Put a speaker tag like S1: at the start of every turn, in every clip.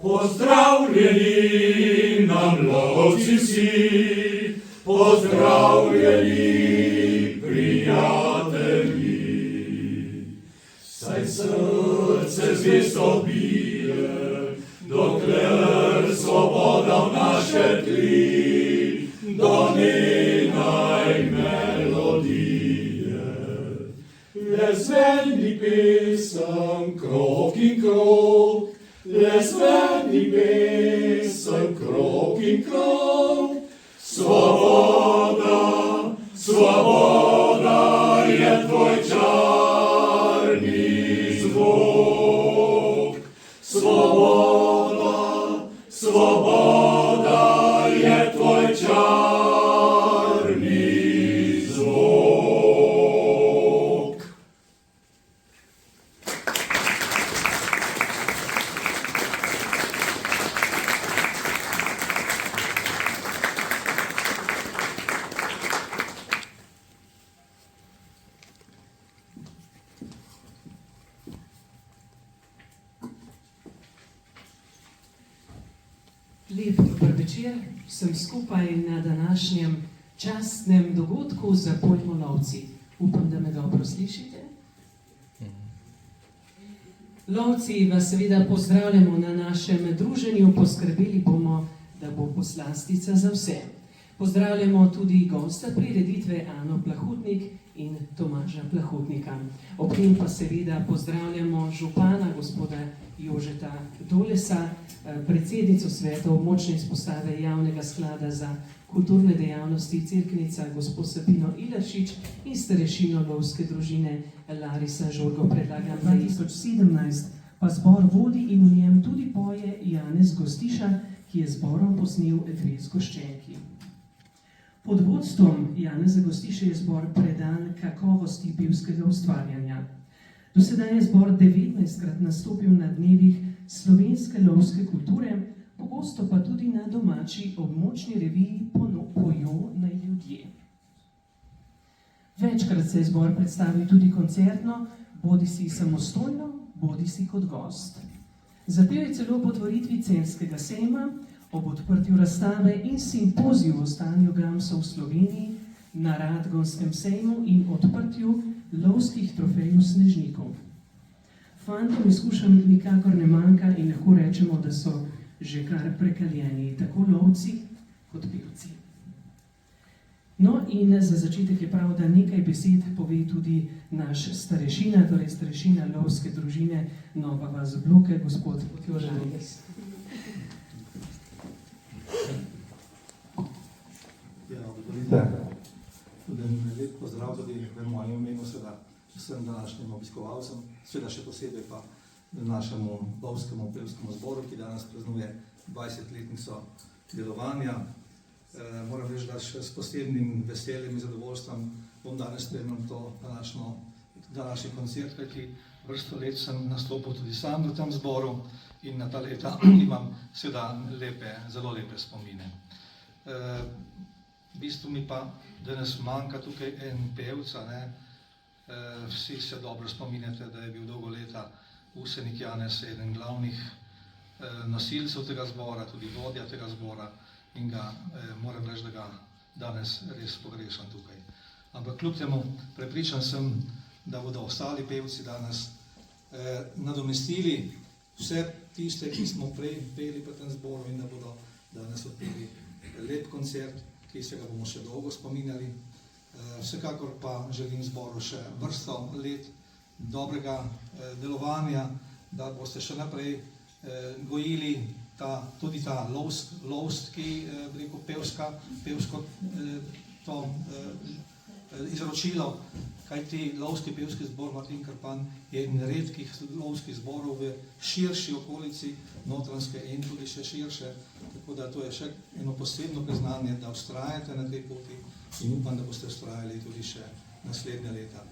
S1: Pozdravljeni nam lovci vsi, pozdravljeni prijatelji. Saj srce zvesto bije, dokler svoboda v naše tli, do njenaj melodije. Le zveni pesem, krog in krog, le zveni pesem, krog in krog. Svoboda, svoboda je tvoj čarni zvok. Svoboda, svoboda je tvoj čarni zvok.
S2: Lep dober večer, sem skupaj na današnjem častnem dogodku za pojmolovci. Upam, da me dobro slišite. Lovci vas seveda pozdravljamo na našem druženju, poskrbeli bomo, da bo poslastica za vse. Pozdravljamo tudi gosta prireditve Ano Plahotnik in Tomaža Plahotnika. Ob tem pa seveda pozdravljamo župana gospoda Jožeta Dolesa, predsednico sveta območne izpostave javnega sklada za kulturne dejavnosti Cerknica gospod Sabino Ilaršič in starešino lovske družine Larisa Žorgo. Predlagam 2017 pa zbor vodi in v njem tudi poje Janez Gostiša, ki je zborom posnel dve zgoščenki. Pod vodstvom Janeza Gostiše je zbor predan kakovosti pevskega ustvarjanja. Do sedaj je zbor 19krat nastopil na dnevih slovenske lovske kulture, pogosto pa tudi na domači območni reviji Pojo naj ljudje. Večkrat se je zbor predstavil tudi koncertno, bodisi samostojno, bodisi kot gost. Zapel je celo po otvoritvi Celjskega sejma, ob odprtju razstave in simpoziju o stanju gamsov v Sloveniji, na Radgonskem sejmu in odprtju lovskih trofejev snežnikov. Fantom izkušenj nikakor ne manjka in lahko rečemo, da so že kar prekaljeni, tako lovci kot pevci. No in za začetek je prav, da nekaj besed pove tudi naš starešina, torej starešina lovske družine Nova vas Bloke, gospod Jožanes.
S3: Ja, dovolite. Tudi lep pozdrav tudi v mojem imenu seveda vsem današnjim obiskovalcem, seveda še posebej pa našemu lovskemu pevskemu zboru, ki danes praznuje 20-letnico delovanja. Moram reči, da še s posebnim veseljem in zadovoljstvom bom danes spremljal to današnji koncert, kajti vrsto let sem nastopil tudi sam v tem zboru in na ta leta imam seveda zelo lepe spomine. V bistvu mi pa danes manjka tukaj en pevca, vsi se dobro spominjate, da je bil dolgo leta Usenik Janez eden glavnih nosilcev tega zbora, tudi vodja tega zbora in ga moram reči, da ga danes res pogrešam tukaj. Ampak kljub temu prepričan sem, da bodo ostali pevci danes nadomestili vse tiste, ki smo prej peli po tem zboru in da bodo danes odpeli lep koncert, ki se ga bomo še dolgo spominjali. Vsekakor pa želim zboru še vrsto let dobrega delovanja, da boste še naprej gojili tudi ta lovski, pevsko to izročilo, kajti lovski pevski zbor Martin Krpan je eden redkih lovskih zborov v širši okolici Notranjske in tudi še širše, tako da to je še eno posebno priznanje, da vztrajate na tej poti in upam, da boste vztrajali tudi še naslednje leta.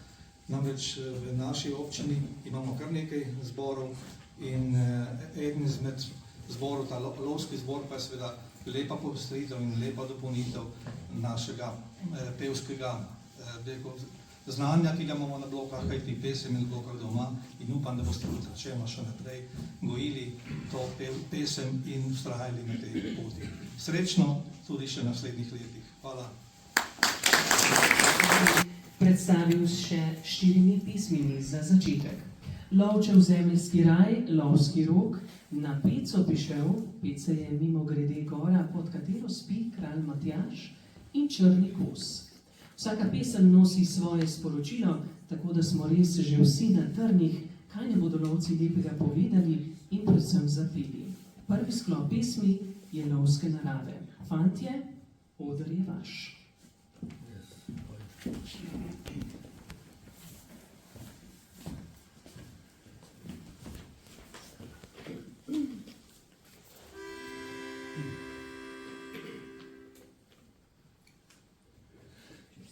S3: Namreč v naši občini imamo kar nekaj zborov in eden izmed zborov, ta lovski zbor, pa je seveda lepa popestritev in lepa dopolnitev našega pevskega znanja, ki ga imamo na blokah, kajti pesem je na blokah doma in upam, da boste kot rečeno še naprej gojili to pesem in vztrajali na tej poti. Srečno tudi še v naslednjih letih. Hvala.
S2: Predstavil še 4 pismimi za začetek. Lovčev zemeljski raj, lovski rok, na Peco prišel, Peca je mimo grede gora, pod katero spi kralj Matjaž in črni kos. Vsaka pesem nosi svoje sporočilo, tako da smo res že vsi na trnih, kaj ne bodo lovci lepega povedali in predvsem zapeli. Prvi sklop pesmi je lovske narave. Fantje, oder je vaš.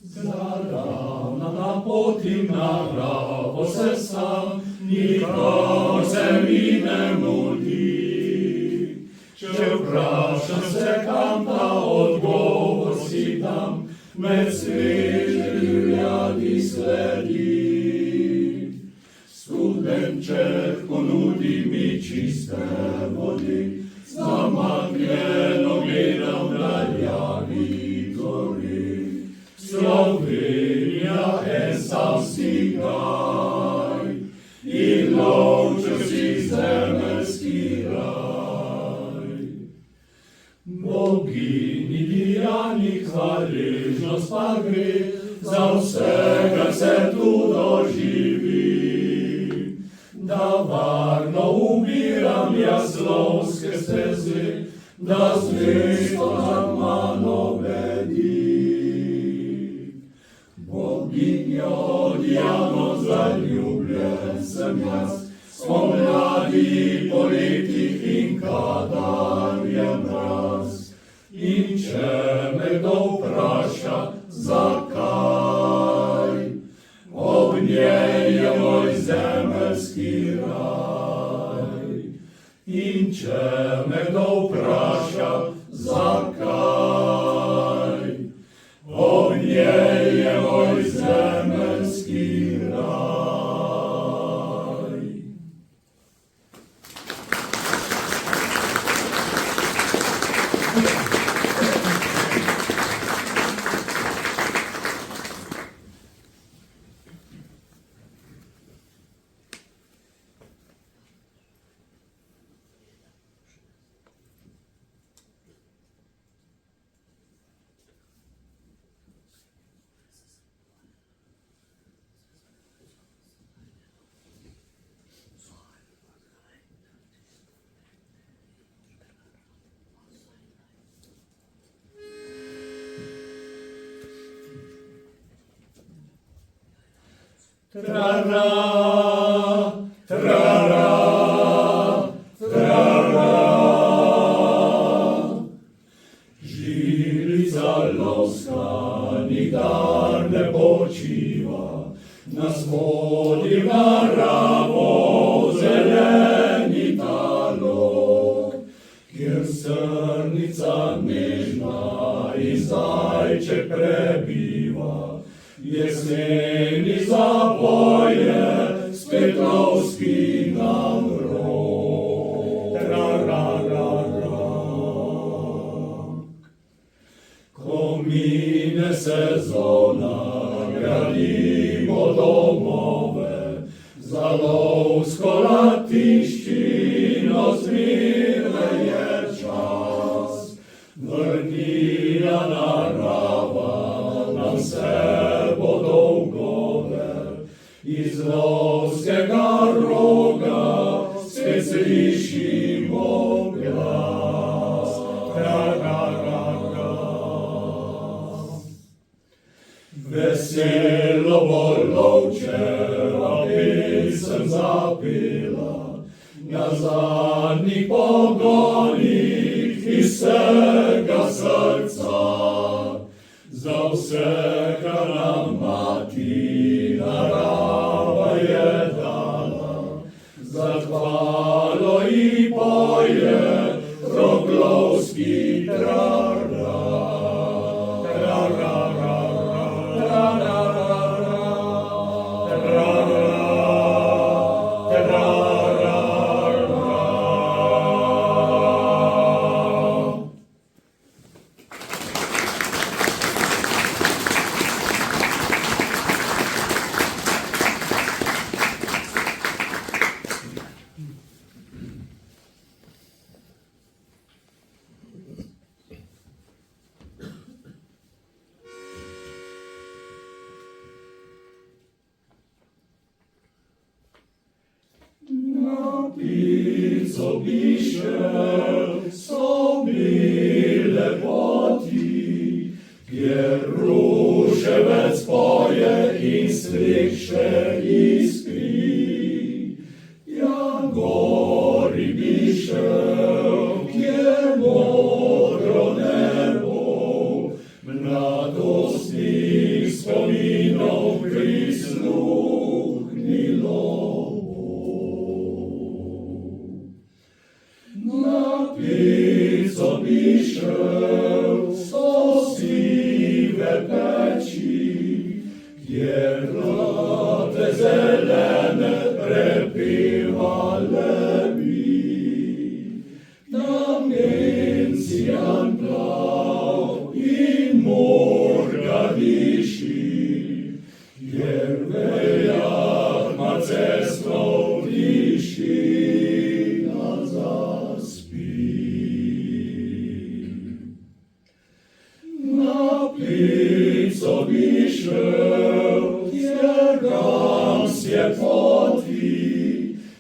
S1: Zaravna na poti naravo se sam, nikar se mi ne mudi. Če vprašam se, kam ta odgovor si dam, med sveže divjadi sledi. Studenček ponudi mi čiste vodi, zamagljeno gledam daljavi gori. Slovenija en samski kraj in lovčevski zemeljski raj. Bogini Diani hvaležnost pa gre za vse, kar se tu doživi. Da varno ubiram jaz lovske steze, da zvesto nad mano vedi. Boginjo Diano zaljubljen sem jaz, spomladi, poletih in kadar je mraz. In če me kdo vpraša, zakaj, ob njej je moj zemeljski raj. In če me kdo vpraša, zakaj, ob njej je moj zemeljski raj. Tra-ra, tra-ra, tra-ra. Žilica lovska nikdar ne počiva, nas vodi v naravo zeleni talog, kjer srnica nežna in zajček prebiva. Jeseni zapoje, spet lovski nam rok. Tra-ra-ra-ra. Ko mine sezona, gradimo domove, za lovsko latiščino zmirne je čas. Vrnila narava nam vse bo dolgove, iz lovskega roga spet slišimo glas. Tra-ra-ra-ra. Veselo bo lovčeva pesem zapela, na zadnjih pogonih iz vsega srca. Za vse, kar nam mati narava je dala, zahvalo ji poje roglovski tra-ra. Tra-ra-ra-ra, tra-ra-ra-ra. pico bi šel, so mile poti, kjer ruševec poje in strih še iskri. Ja, gori bi šel, kjer modro nebo, mladostnih spominov prisluhnilo. Na pico bi šel, so sive peči, kjer vrate zelene prepivale bi. Tam encijan plav in morga viši, kjer veljak ma cestno tišina zaspi. Na pico bi šel, kjer gamsje poti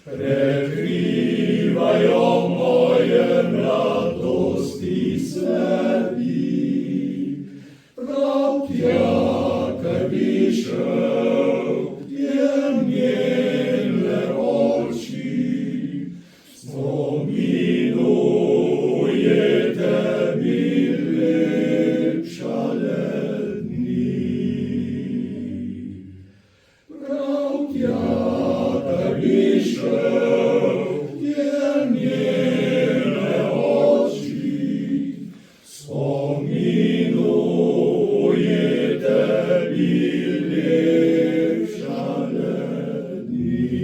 S1: prekrivajo moje mladosti slepi. Prav tja, kaj bi šel, kjer njene oči spominuje tebi lepšale dni. Prav tja, kaj bi šel, kjer njene oči spominuje tebi lepšale dni.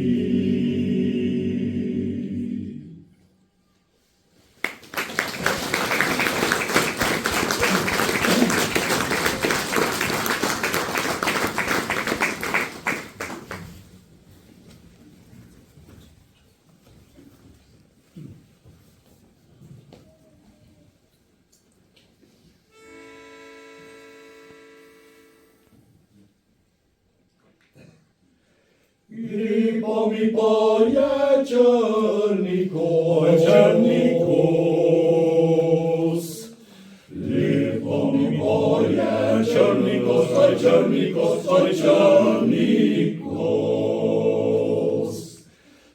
S1: Lepo mi poje črni kos, lepo mi poje črni kos, oj črni kos, oj črni kos.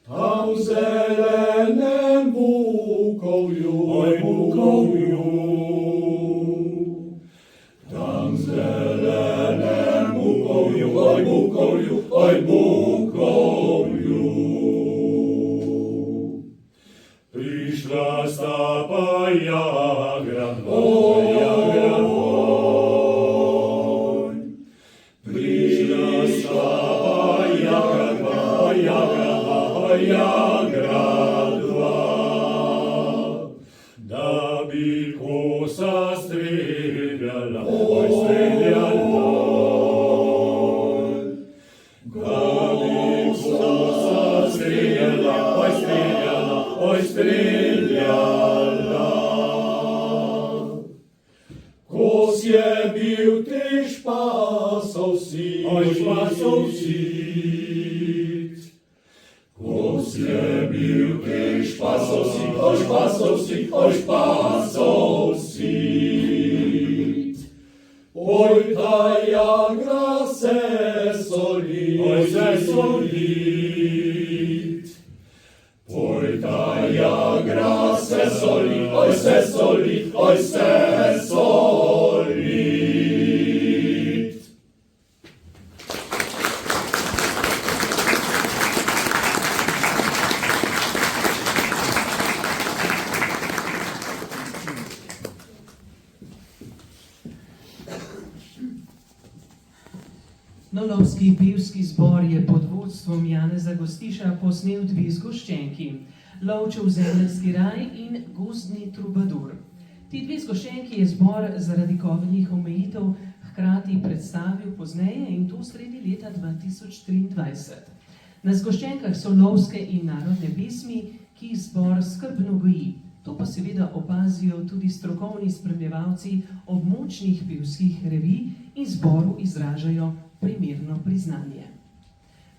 S1: Tam v zelenem bukovju, oj bukovju, tam v zelenem bukovju, oj bukovju, oj bukovju. Prišla sta pa jagra, oj jagra, oj. Prišla sta pa jagra, oj jagra, oj jagra dva. Da bi kosa streljala, oj streljala. Oj streljala. Kos je bil te špasov sit, oj špasov sit. Kos je bil te špasov sit, oj špasov sit, oj špasov sit. Oj ta jagra se soli, oj se solit. Oj ta jagra se soli, oj se soli, oj se solit.
S2: Novlovski pevski zbor je pod vodstvom Janeza Gostiša posnel dve zgoščenki, Lovčev zemeljski raj in Gozdni trubadur. Ti dve zgoščenki je zbor zaradi covidnih omejitev hkrati predstavil pozneje in to sredi leta 2023. Na zgoščenkah so lovske in narodne pesmi, ki jih zbor skrbno goji. To pa seveda opazijo tudi strokovni spremljevalci območnih pevskih revij in zboru izražajo primerno priznanje.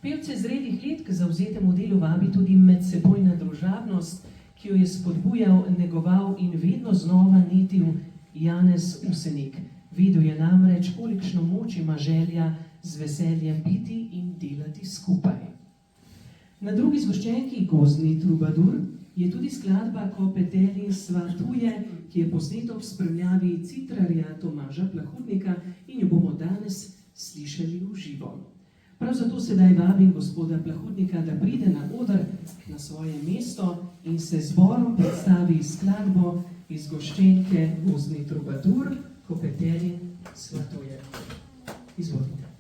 S2: Pevce zrelih let k zavzetemu delu vabi tudi medsebojna družabnost, ki jo je spodbujal, negoval in vedno znova netil Janez Usenik. Videl je namreč, kolikšno moč ima želja z veseljem biti in delati skupaj. Na drugi zgoščenki Gozdni trubadur je tudi skladba Ko petelin svatuje, ki je posneta v spremljavi citrarja Tomaža Plahutnika in jo bomo danes slišali v živo. Prav zato sedaj vabim gospoda Plahutnika, da pride na oder na svoje mesto in se zborom predstavi skladbo iz zgoščenke Gozdni trubadur, Ko petelin svatuje. Izvolite.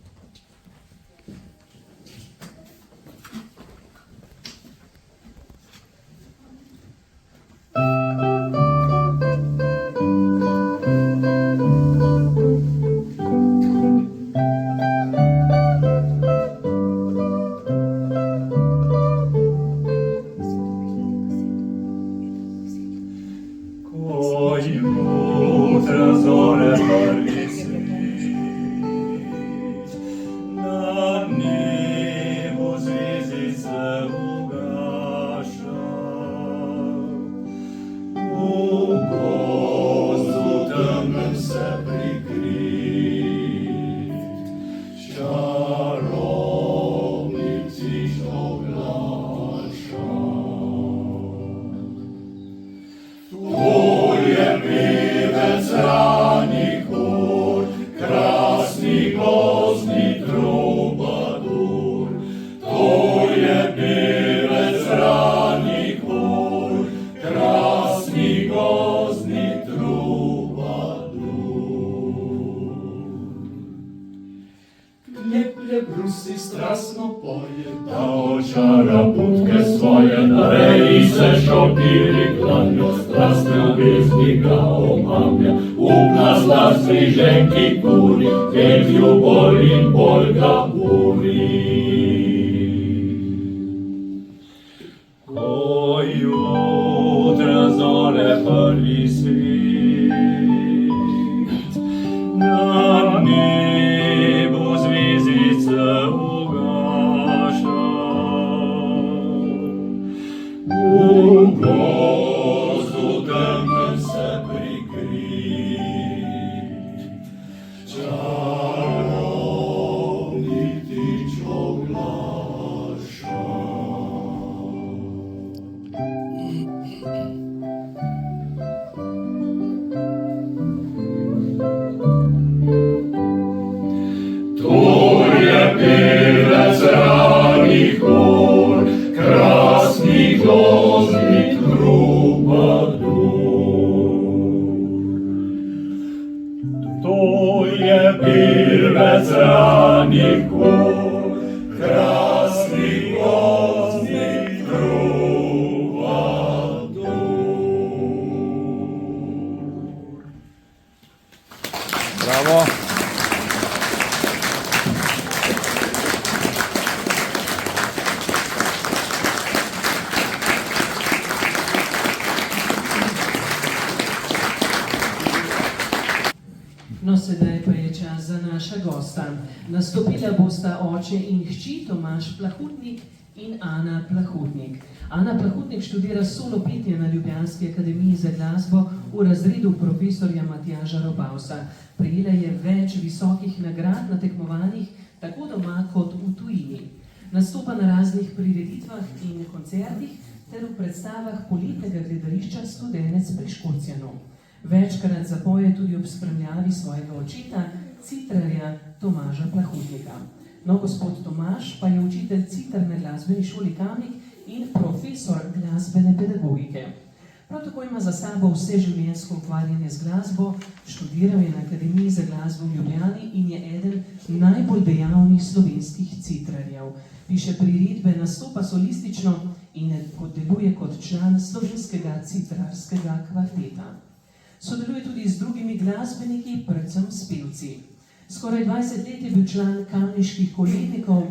S1: Brusi strasno poje, da očara putke svoje, da reji se šopiri klanjo, strastne ljubezni ga omamlja, upna slast križenki kuri, vedlju bolj in bolj ga uri. Ko jutra zore prvi svit, na nebu zvezdice ugaša, v gozdu temnem se prikrit, čarobni tič oglaša. Pevec ranih ur, krasni gozdni trubadur. To je pevec ranih ur, krasni gozdni trubadur.
S4: Bravo.
S2: No, sedaj pa je čas za naša gosta. Nastopila bosta oče in hči Tomaž Plahutnik in Ana Plahutnik. Ana Plahutnik študira solo petje na Ljubljanski akademiji za glasbo v razredu profesorja Matjaža Robausa. Prejela je več visokih nagrad na tekmovanjih, tako doma kot v tujini. Nastopa na raznih prireditvah in koncertih ter v predstavah poletnega gledališča Studenec pri Škocjanu. Večkrat zapoje tudi ob spremljavi svojega očeta, citrarja Tomaža Plahutnika. No, gospod Tomaž pa je učitelj citr na glasbeni šoli Kamnik in profesor glasbene pedagogike. Prav tako ima za sabo vseživljenjsko ukvarjanje z glasbo, študiral je na Akademiji za glasbo v Ljubljani in je eden najbolj dejavnih slovenskih citrarjev. Piše priredbe, nastopa solistično in deluje kot član slovenskega citrarskega kvarteta. Sodeluje tudi z drugimi glasbeniki, predvsem s pevci. Skoraj 20 let je bil član kamniških kolednikov,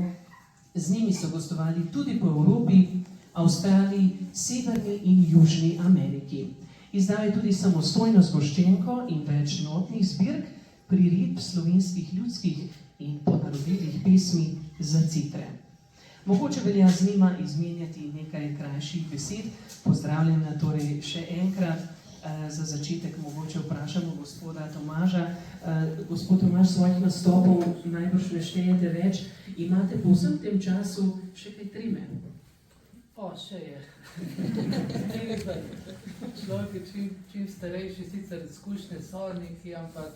S2: z njimi so gostovali tudi po Evropi, Avstraliji, Severni in Južni Ameriki. Izdal je tudi samostojno zgoščenko in več notnih zbirk priredb slovenskih ljudskih in ponarodelih pesmi za citre. Mogoče velja z njima izmenjati nekaj krajših besed. Pozdravljena torej še enkrat. Za začetek mogoče vprašamo gospoda Tomaža. Gospod Tomaž, svojih nastopov najbrž ne štejete več. Imate po vsem tem času še kaj treme?
S5: Še je. Človek je čim starejši, sicer izkušnje so neki, ampak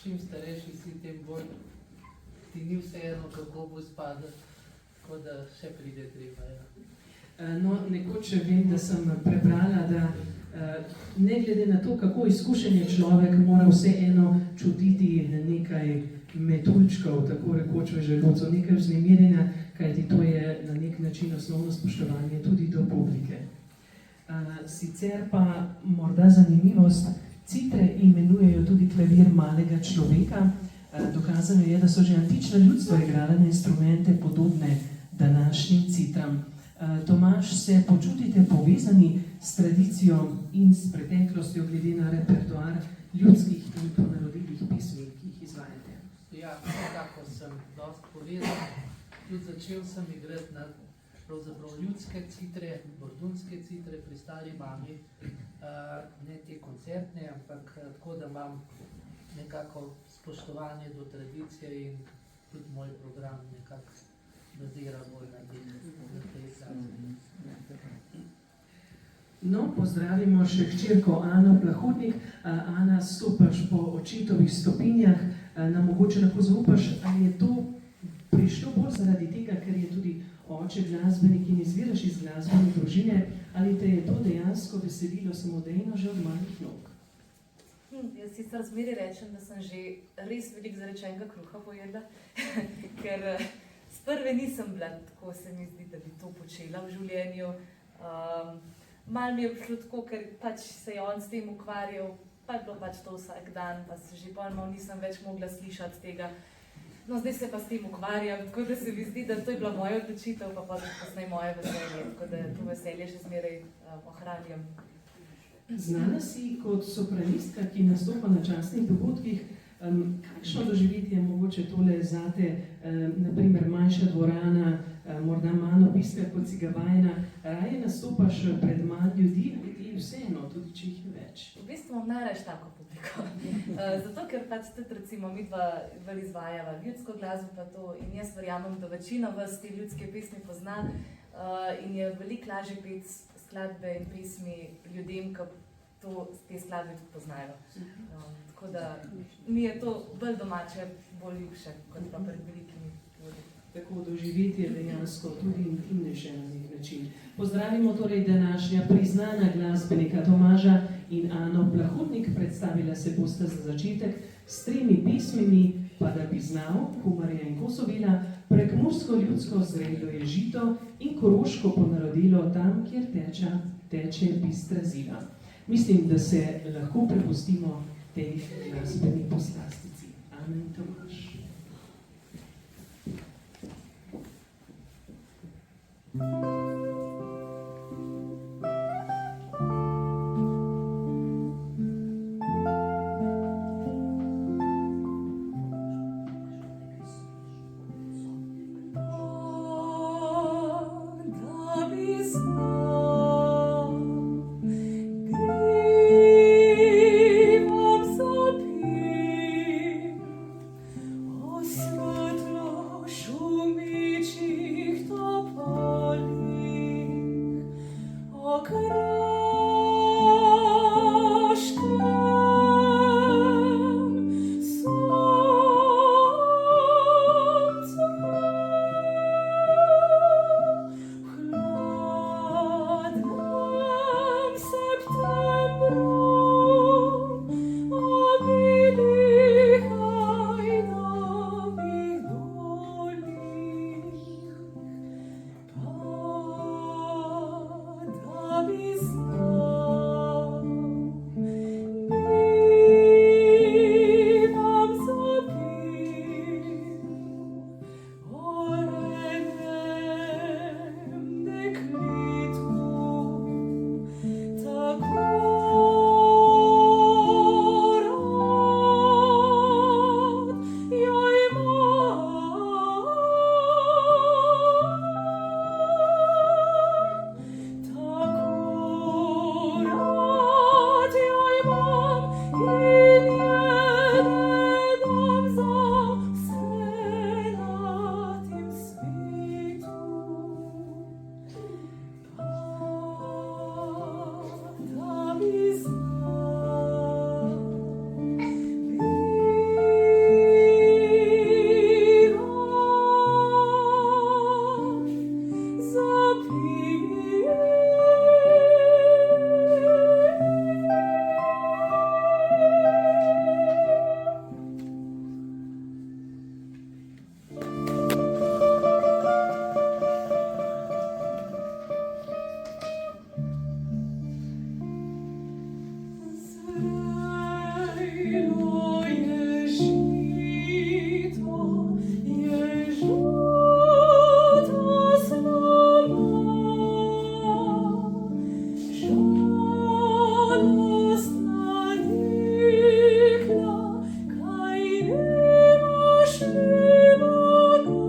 S5: čim starejši si, tem bolj ti ni vseeno, kako bo spadal, tako da še pride treba. Ja.
S2: No, nekoč vem, da sem prebrala, da ne glede na to, kako izkušen je človek, mora vseeno čutiti nekaj metuljčkov, tako rekoč v želodcu, nekaj vznemirjenja, kajti to je na nek način osnovno spoštovanje tudi do publike. Sicer pa morda zanimivost, citre imenujejo tudi klavir malega človeka. Dokazano je, da so že antična ljudstva igrala na instrumente podobne današnjim citram. Tomaž, se počutite povezani s tradicijo in s preteklostjo glede na repertoar ljudskih in ponarodilih pesmi, ki jih izvajate?
S5: Ja, nekako sem dosti povezan. Tudi začel sem igrati na pravzaprav ljudske citre, bordunske citre pri stari mami. Ne te koncertne, ampak tako, da imam nekako spoštovanje do tradicije in tudi moj program nekako bazira bolj na tej sami.
S2: No, pozdravimo še hčerko Ano Plahotnik. Ana, stopaš po očetovih stopinjah. Nam mogoče lahko zaupaš, ali je to prišlo bolj zaradi tega, ker je tudi oče glasbenik in izviraš iz glasbene družine, ali te je to dejansko veselilo samodejno že od malih nog?
S6: Jaz sicer zmeri rečem, da sem že res veliko zarečenega kruha pojedla, ker sprve nisem bila tako, se mi zdi, da bi to počela v življenju. Malo mi je prišlo tako, ker pač se je on s tem ukvarjal, pa je bilo pač to vsak dan, pa se že malo nisem več mogla slišati tega. No, zdaj se pa s tem ukvarjam, tako da se mi zdi, da to je bila moja odločitev, pa kasneje moje veselje, tako da to veselje še zmeraj ohranjam.
S2: Znana si kot sopranistka, ki nastopa na častnih dogodkih. Kakšno doživetje je mogoče tole zate, naprimer manjša dvorana, morda manj obiska, kot si ga vajena, raje nastopaš pred manj ljudi, ali ti vseeno, tudi če jih je več?
S6: V bistvu imam najraje tako publiko, zato ker pač tudi recimo midva izvajava ljudsko glasbo pa to in jaz verjamem, da večina vas te ljudske pesmi pozna in je veliko lažje peti skladbe in pesmi ljudem, ki te skladbe tudi poznajo. Tako da mi je to bolj domače, bolj ljubše, kot pa pred velikimi ljudi.
S2: Tako doživetje dejansko tudi intimnejše na nek način. Pozdravimo torej današnja priznana glasbenika Tomaža in Ano Plahotnik. Predstavila se bosta za začetek s 3 pesmimi, Pa da bi znal, Kumarja in Kosovila, Prekmursko ljudsko Zrelo je žito in Koroško ponarodilo tam, kjer teče bistra ziva. Mislim, da se lahko prepustimo tej glasbeni poslastici. Amen, Tomaž.
S7: Svetlo šumečih topoli
S2: Trejno je žito, je žuta slama, žalostna nikla, kaj nemaš nemoga.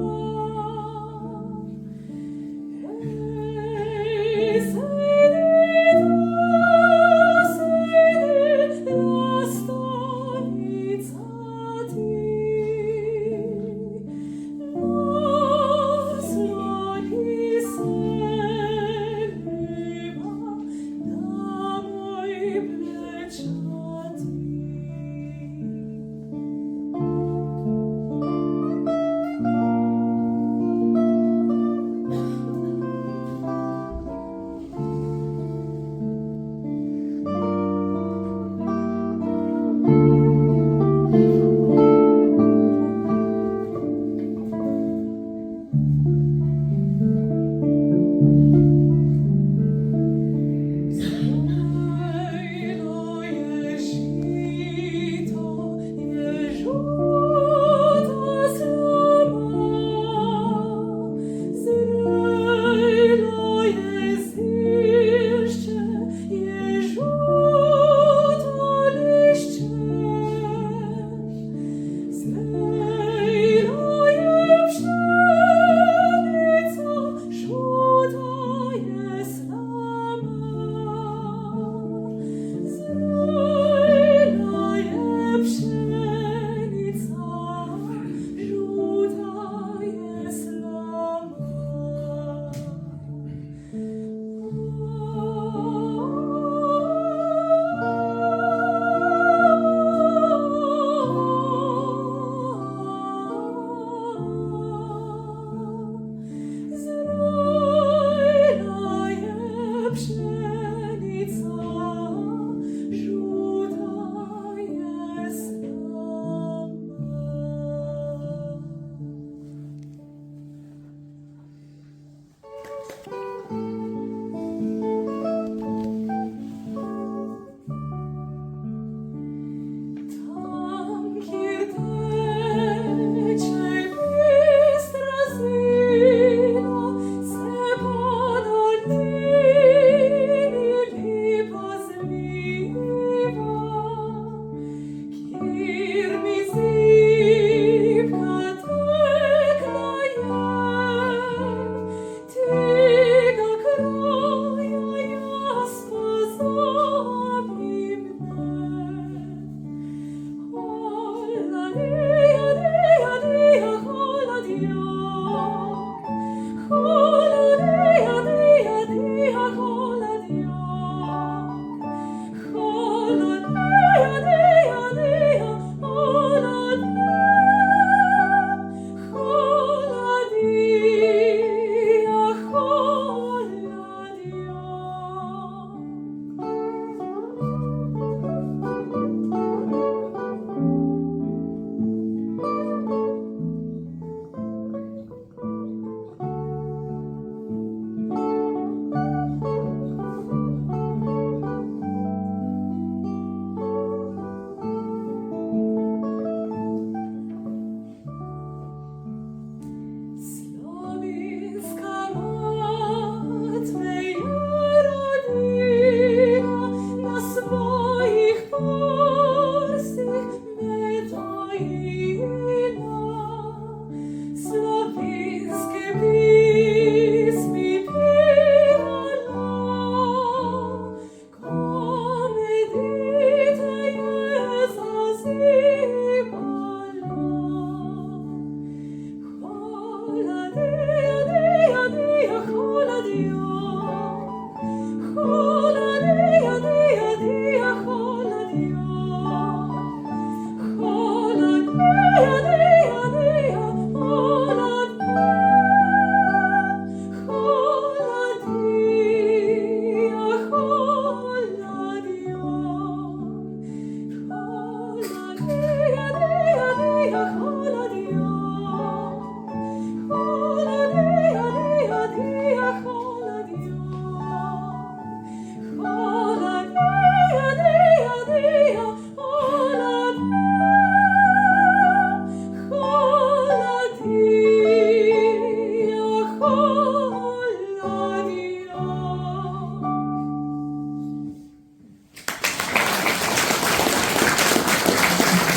S2: Ej, sejdi tu, sejdi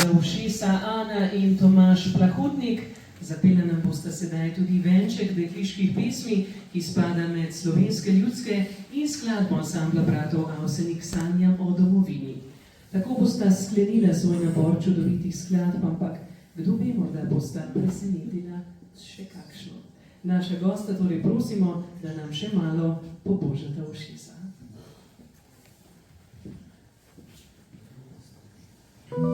S2: za ušesa Ana in Tomaž Plahotnik. Zapela nam bosta sedaj tudi venček dekliških pesmi, ki spada med slovenske ljudske in skladbo ansambla bratov Avsenik Sanjam o domovini. Tako bosta sklenila svoj nabor čudovitih skladb, ampak kdo ve, morda bosta presenetila še kakšno. Naša gosta torej prosimo, da nam še malo pobožata ušesa.
S7: Kdo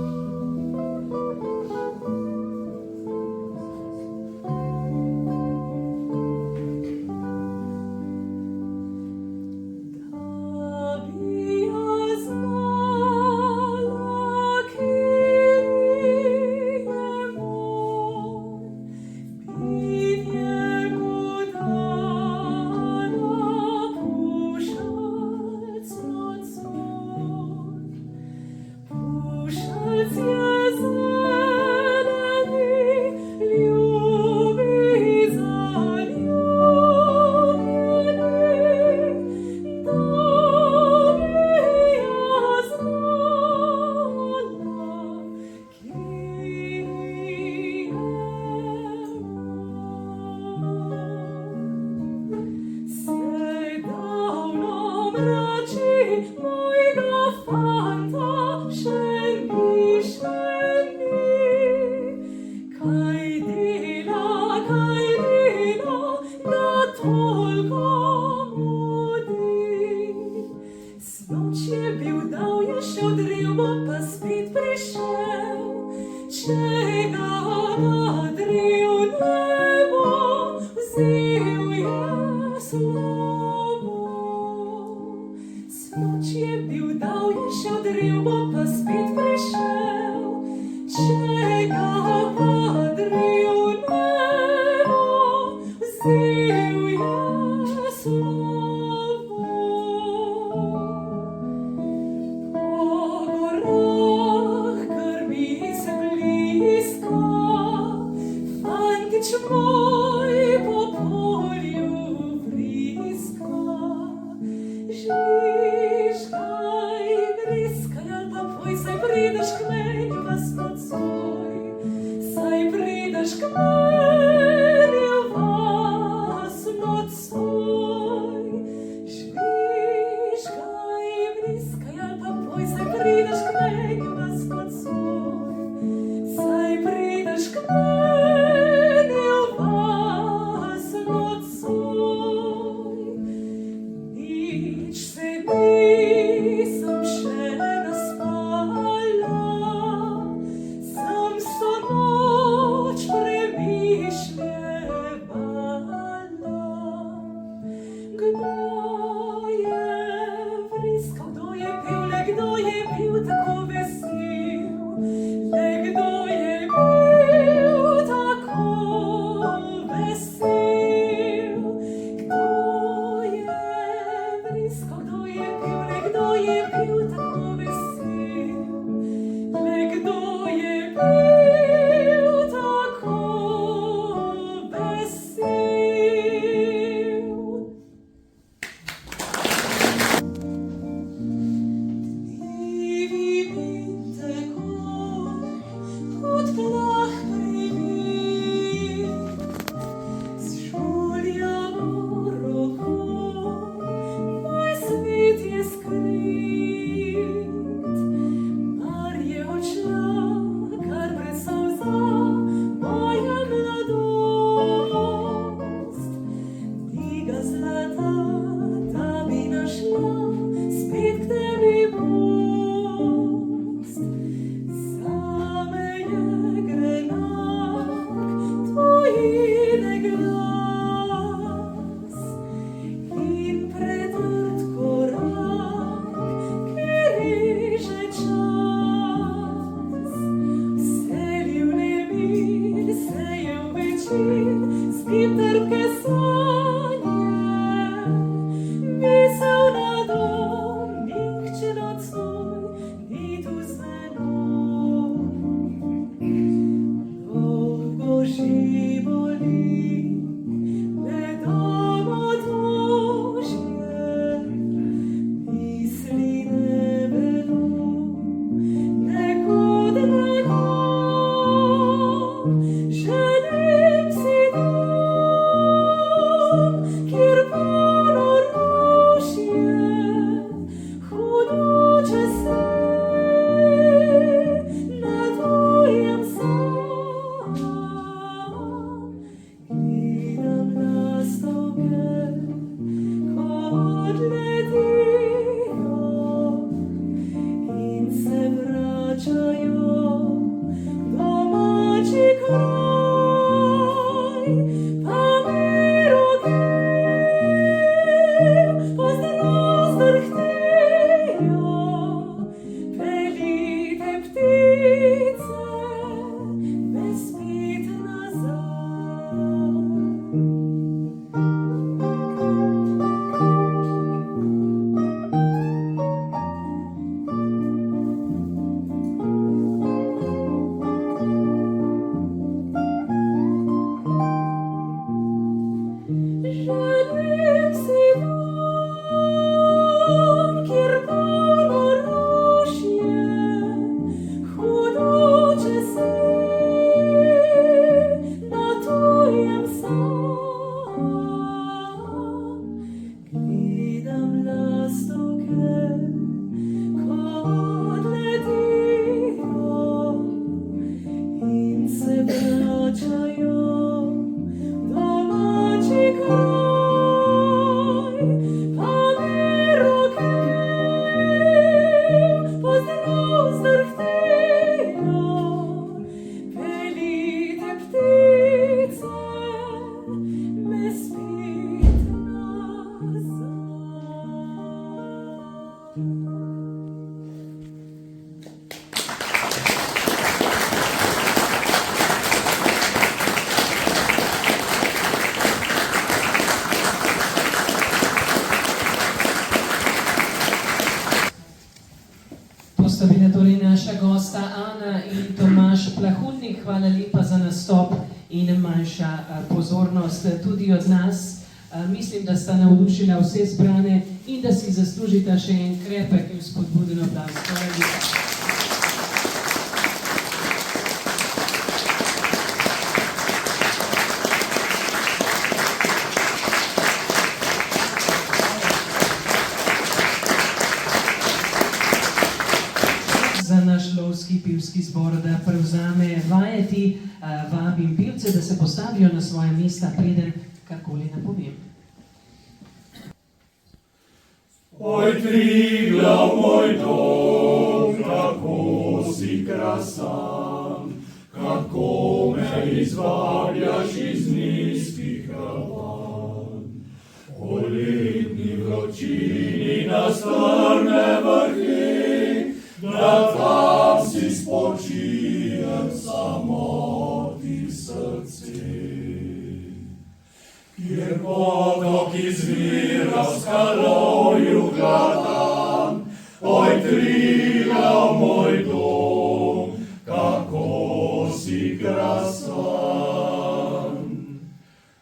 S7: je bil
S6: in se vračajo domači kraj, pa miro pozdrav zdrhtejo, pelite ptice, bez spit nazaj. Želim si dom, kjer polno rožje, hudoče se na tujem sam. Gledam lastovke, ko odletijo in se vračajo domači kraj, pa miro pozdrav zdrhtejo, pelite ptice, me spit nazaj.
S2: To sta bila torej naša gosta Ana in Tomaž Plahutnik. Hvala lepa za nastop in manjša pozornost tudi od nas. Mislim, da sta navdušila vse zbrane in da si zaslužita še en krepek in spodbuden aplavz. Hvala lepa. Za naš lovski pevski zbor, da prevzame vajeti, vabim pevce, da se postavijo na svoje mesta, preden karkoli napovem.
S1: Oj, Triglav, moj dom, kako si krasan, kako me izvabljaš iz nizkih ravan. O letni vročini na strme vrhi, da tam si spočijem samoti srce. Kjer potok izvira v skalovju gladan, oj, Triglav, moj dom, kako si krasan.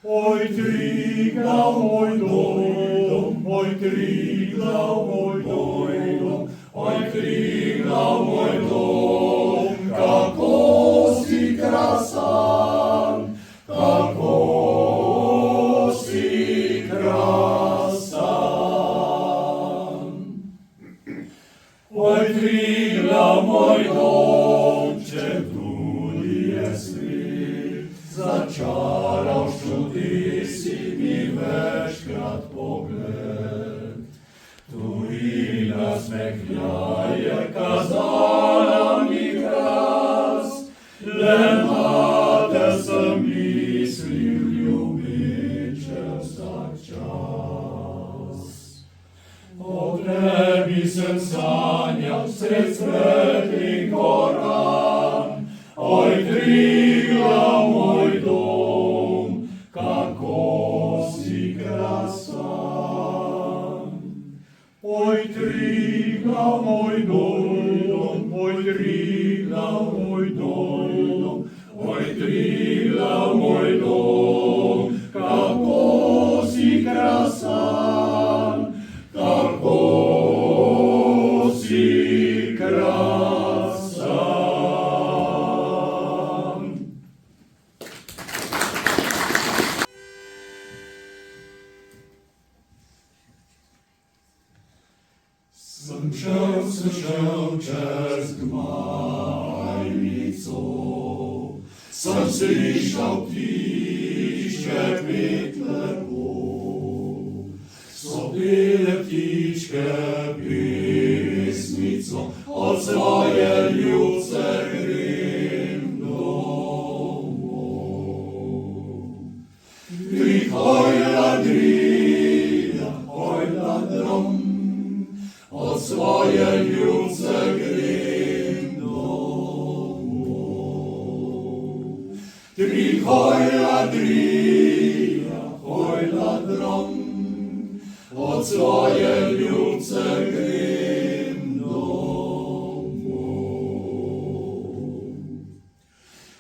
S1: Oj, Triglav, moj dom, oj, Triglav, moj dom, oj, Triglav, moj dom, kako si krasan, kako si krasan. Oj, Triglav, moj dom, četudi je svet, začaral čudi si mi večkrat pogled. Tuji nasmehljaje kazala mi glas, le nate sem mislil ljubiče vsak čas. O tebi sem sanjal sred svetlih goran, oj, Triglav, moj dom, kako si krasan. Oj, Triglav, moj dom, oj, Triglav, moj dom, oj, Triglav, moj dom, kako si krasan, kako si krasan. Sem šel čez gmajnico, sem slišal ptičke pet lepo. So pele ptičke pesmico od od svoje ljubce grem domov. Hoj ladrija, hoj ladrom, od svoje ljubce grem domov. Hoj ladrija, hoj ladrom, od svoje ljubce grem domov.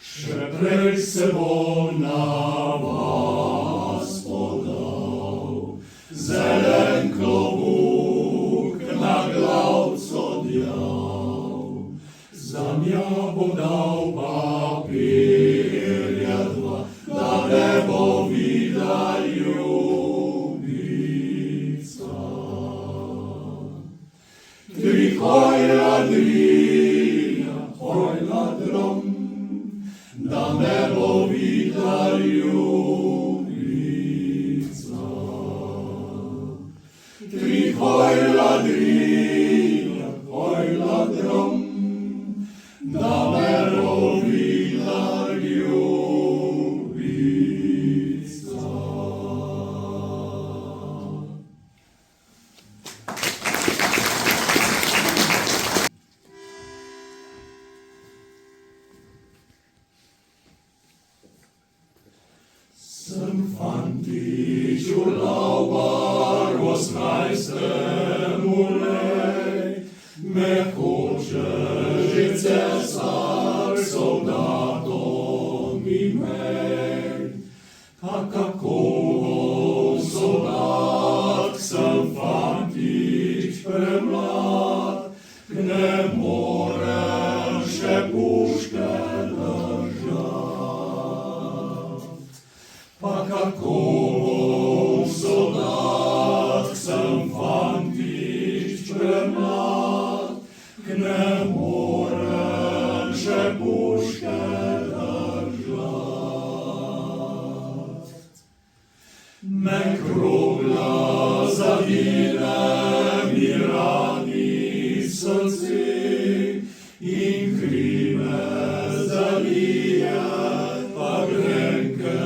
S1: Še prej se bom na vas podal, zelen klobuk na glavco djal. Za mja bom dal papirja dva, da ne bo videla ljubica. Hoj ladrija, hoj ladrom, da me bo videla ljubica. Hoj ladrija, hoj ladrom, da me bo videla ljubica. Sem fantič v Laubar, 18. lej, me hoče že cesar soldatom imej. A kako soldat, sem fantič premlad, ne morem še puške držat. Pa kako soldat, sem fantič premlad, ne morem še puške držat. Me krogla zavine, mi rani srce, in kri me zalije, pa grenke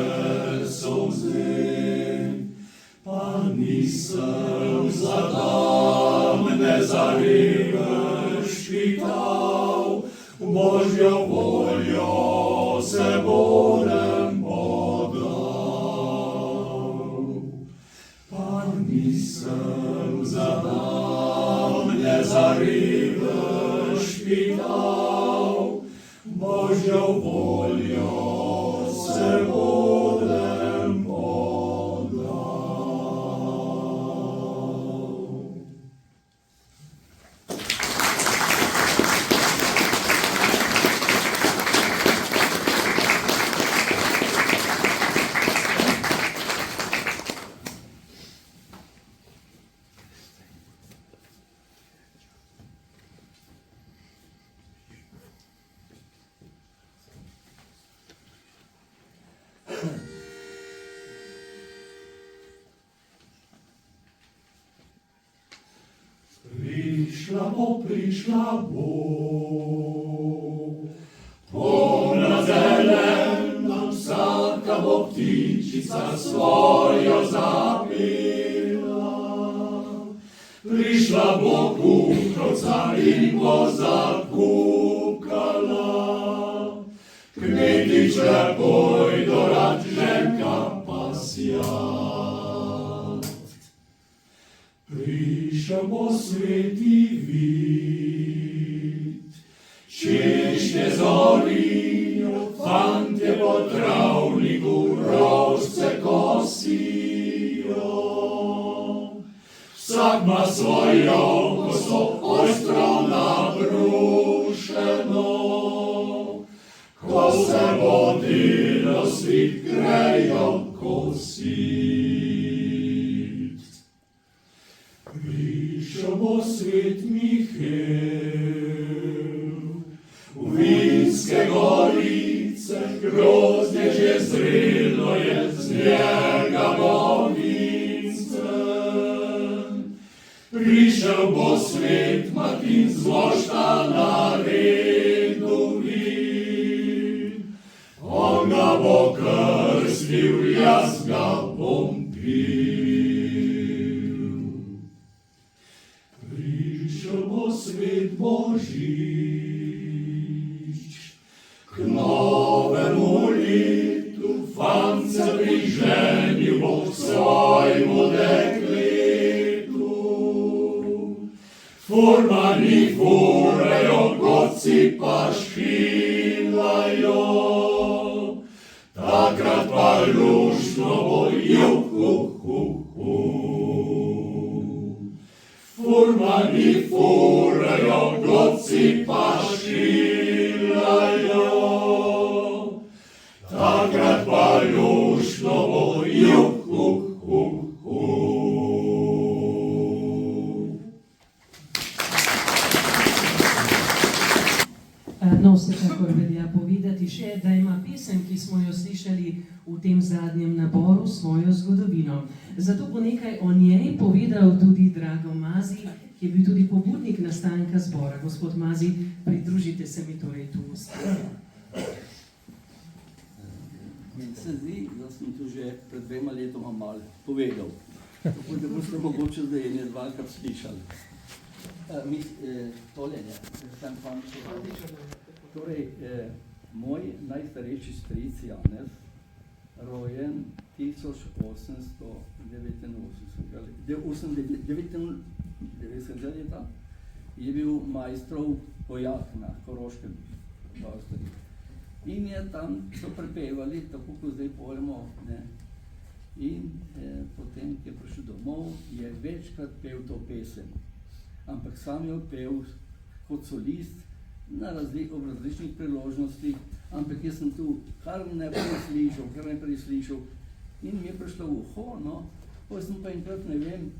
S1: pa nisem zadam, ne zareveš špital, Božjo voljo se bodem podal. Pa nisem zadam, ne zareveš špital, Božjo voljo se bodem podal. Prišla bo, polna zelena, vsaka bo ptičica svojo zapela. Prišla bo kukrovca in bo zakukala, kmetiče pojdo rad, ženka pasjat. Prišel bo sveti vid, češnje zorijo, fantje po travniku rožce kosijo. Vsak ima svojo koso ostro nabrušeno, ko se vodilo svit grejo kosit. Prišel bo svet Mihael, v Vinske gorice, grozdje že zrelo je, z njega bo vince. Prišel bo svet Martin z Voštana, jaz ga bom pil. Prišel bo svet Božič, k novemu letu fant se priženil bo k svojemu dekletu. Furmani furajo, godci pa špilajo, takrat pa luštno bo Furmani furajo, godci pa špilajo, takrat pa luštno bo
S2: No, vsekakor velja povedati še, da ima pesem, ki smo jo slišali v tem zadnjem naboru, svojo zgodovino. Zato bo nekaj o njej povedal tudi Drago Mazi, ki je bil tudi pobudnik nastanka zbora. Gospod Mazi, pridružite se mi torej tu v spremlju.
S7: Meni se zdi, da sem tu že pred 2 letoma malo povedal. Tako da boste mogoče zdaj ene dvakrat slišali. Tole je, sem vam Torej, moj najstarejši stric Janez, rojen 1889 leta, je bil majstrov vojak na Koroškem v Avstriji. In je tam so prepevali, tako kot zdaj pojemo, ne. In potem, ki je prišel domov, je večkrat pel to pesem. Ampak sam jo pel kot solist ob različnih priložnostih, ampak jaz sem tu kar naprej slišal in mi je prišlo v uho, no, pa sem pa enkrat, ne vem,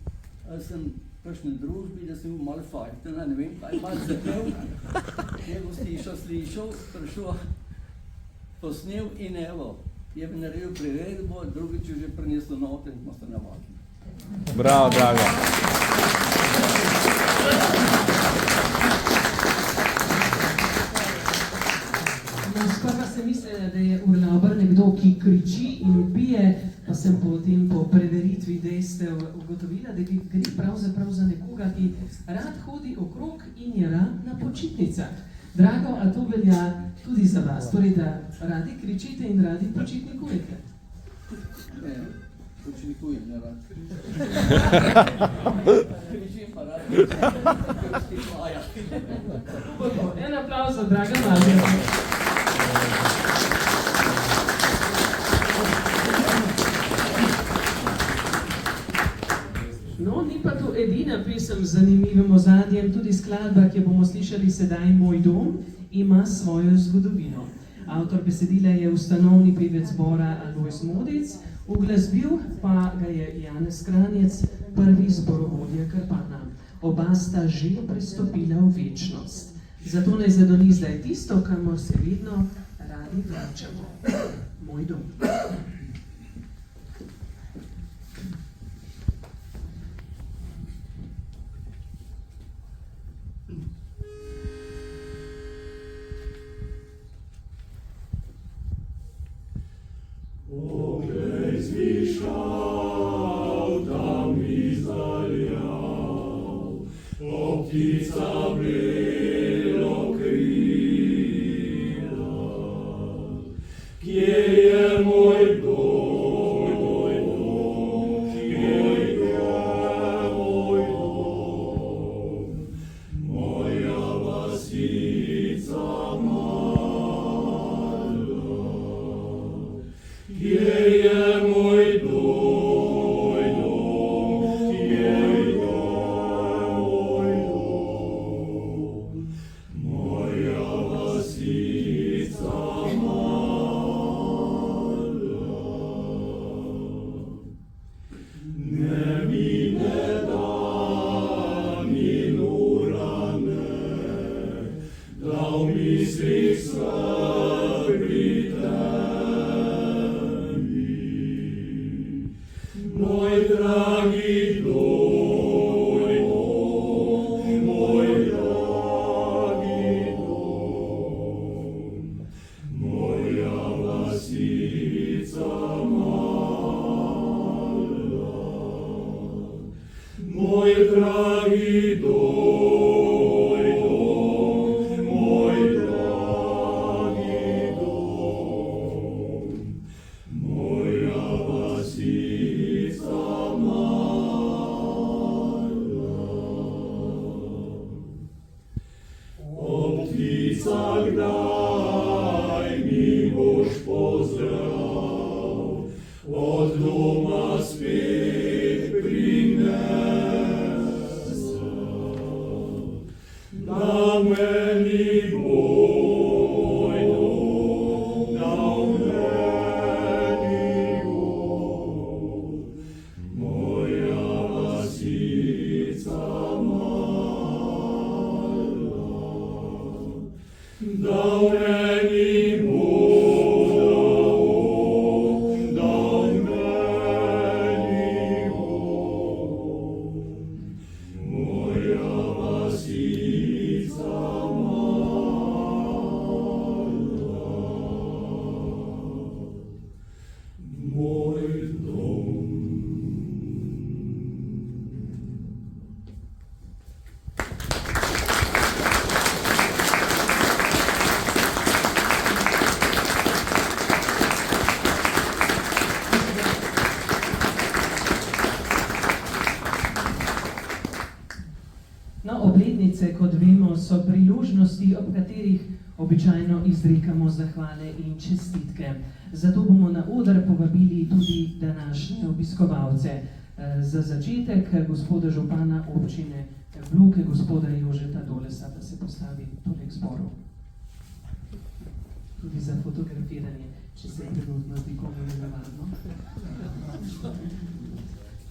S7: ali sem v kakšni družbi, da sem bil malo fajten, ne vem, kaj malo zapel, je gostiša slišal, prišel, posnel in evo, je bi naredil priredbo, drugič je že prinesel note in smo se navadili.
S4: Bravo, Drago.
S2: Sprva sem mislila, da je urlauber nekdo, ki kriči in ubije, pa sem potem po preveritvi dejstev ugotovila, da gre pravzaprav za nekoga, ki rad hodi okrog in je rad na počitnicah. Drago, a to velja tudi za vas, torej da radi kričite in radi počitnikujete?
S7: Ne, počitnikujem, ne rad. Kričim pa rad,
S2: En aplavz za Draga Mazija. No, ni pa to edina pesem z zanimivim ozadjem, tudi skladba, ki jo bomo slišali sedaj, Moj dom, ima svojo zgodovino. Avtor besedila je ustanovni pevec zbora Alojz Modic, uglasbil pa ga je Janez Kranjec, prvi zborovodja Krpana. Oba sta že prestopila v večnost. Zato naj zadoni zdaj tisto, kamor se vedno radi vračamo. Moj dom.
S1: Poglej zvišal, tam izdaljal, ptica belo krila. Kje je moj dom, moj dom, moj dom, moja vasica mala. Kje je moj dom, kje je moj dom, moja vasica mala. Ne mine dan in ura ne, da v mislih srbi moj dragi dom, moj dragi dom, moja vasica mala. tak daj mi boš pozdrav, od doma spet prinesel. Da meni moj dom, da meni moja vasica mala. Da meni dom, da meni moja vasica moj dom.
S2: No, obletnice, kot vemo, so priložnosti, ob katerih običajno izrekamo zahvale in čestitke. Zato bomo na oder povabili tudi današnje obiskovalce. Za začetek gospoda župana občine Bloke, gospoda Jožeta Dolesa, da se postavi tole k zboru. Tudi za fotografiranje, če se trenutno zdi komu nenavadno.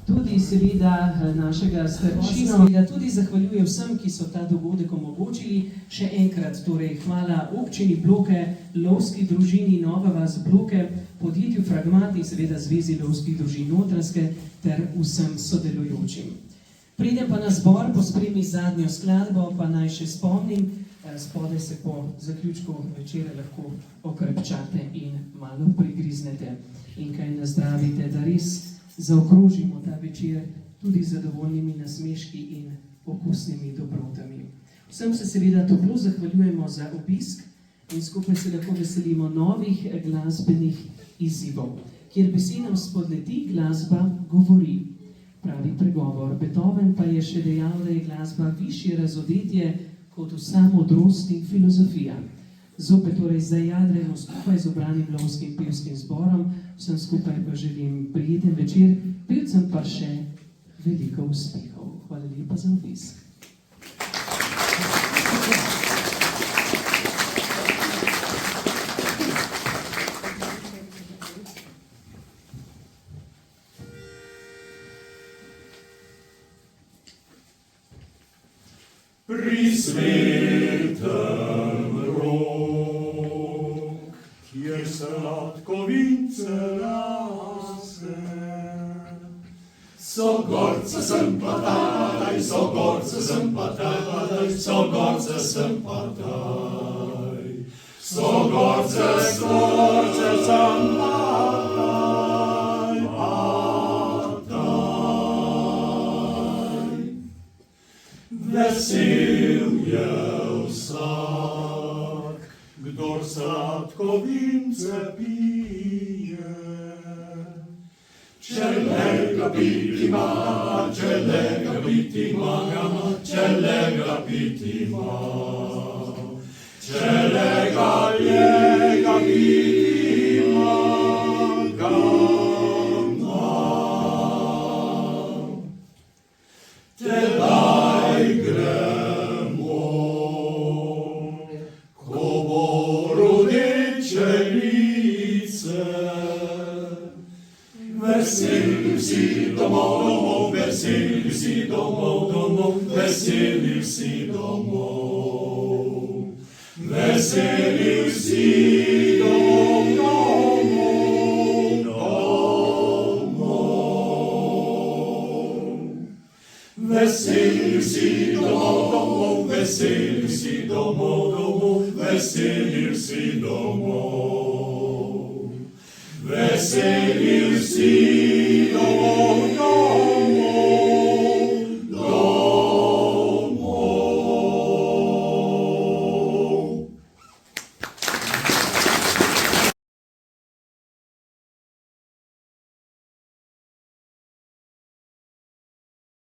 S2: Tudi seveda našega staršino, seveda tudi zahvaljuje vsem, ki so ta dogodek omogočili. Še enkrat torej hvala občini Bloke, lovski družini Nova vas Bloke, podjetju Fragmat in seveda Zvezi lovskih družin Notranjske ter vsem sodelujočim. Preden pa na zbor pospremi zadnjo skladbo, pa naj še spomnim, spodaj se po zaključku večera lahko okrepčate in malo prigriznete in kaj nazdravite, da res zaokrožimo ta večer tudi z zadovoljnimi nasmeški in okusnimi dobrotami. Vsem se seveda toplo zahvaljujemo za obisk in skupaj se lahko veselimo novih glasbenih izzivov, kjer besedam spodleti, glasba govori. Pravi pregovor. Beethoven pa je še dejal, da je glasba višje razodetje kot vsa modrost in filozofija. Zopet torej zajadremo skupaj z obranim lovskim pevskim zborom, vsem skupaj pa želim prijeten večer, pevcem pa še veliko uspehov. Hvala lepa za obisk.
S1: Pri svetem rok, kjer sladkovince raste, so gorce sem pa taj, so gorce sem pa taj, so gorce sem pa taj, so gorce sem pa vesel je vsak, kdor sladkovince pije. Če lega piti ima, če lega piti ima, če lega piti ima, če lega piti ima, te daj gremo, ko bo rodeče lice. Veseli vsi domov, veseli vsi domov, veseli vsi domov, veseli vsi domov. Veseli vsi domov, veseli vsi domov, veseli vsi domov, veseli vsi domov.